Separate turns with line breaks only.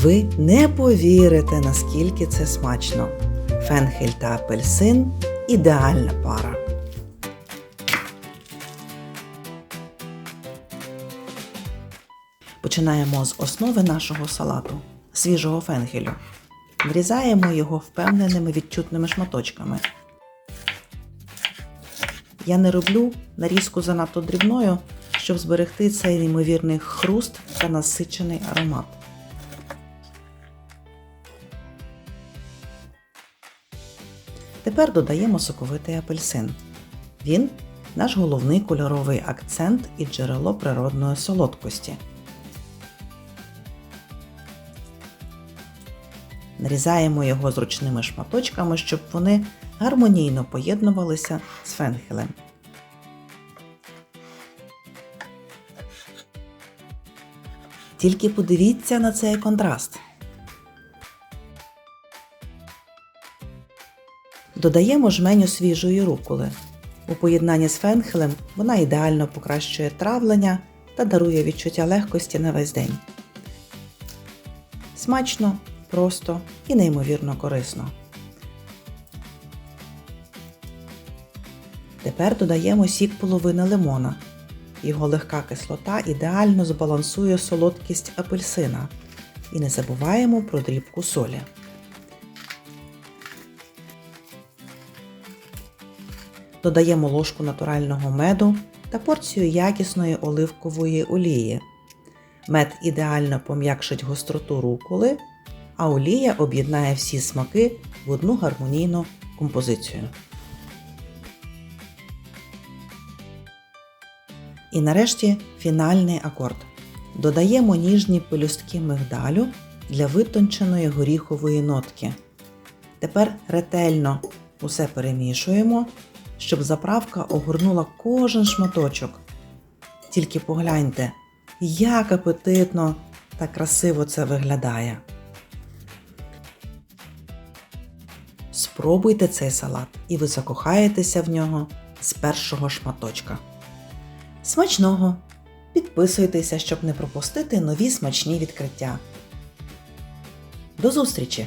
Ви не повірите, наскільки це смачно. Фенхель та апельсин – ідеальна пара. Починаємо з основи нашого салату – свіжого фенхелю. Врізаємо його впевненими відчутними шматочками. Я не роблю нарізку занадто дрібною, щоб зберегти цей неймовірний хруст та насичений аромат. Тепер додаємо соковитий апельсин. Він – наш головний кольоровий акцент і джерело природної солодкості. Нарізаємо його зручними шматочками, щоб вони гармонійно поєднувалися з фенхелем. Тільки подивіться на цей контраст. Додаємо жменю свіжої руколи. У поєднанні з фенхелем вона ідеально покращує травлення та дарує відчуття легкості на весь день. Смачно, просто і неймовірно корисно. Тепер додаємо сік половини лимона. Його легка кислота ідеально збалансує солодкість апельсина. І не забуваємо про дрібку солі. Додаємо ложку натурального меду та порцію якісної оливкової олії. Мед ідеально пом'якшить гостроту руколи, а олія об'єднає всі смаки в одну гармонійну композицію. І нарешті фінальний акорд. Додаємо ніжні пелюстки мигдалю для витонченої горіхової нотки. Тепер ретельно усе перемішуємо, щоб заправка огорнула кожен шматочок. Тільки погляньте, як апетитно та красиво це виглядає. Спробуйте цей салат, і ви закохаєтеся в нього з першого шматочка. Смачного! Підписуйтеся, щоб не пропустити нові смачні відкриття. До зустрічі!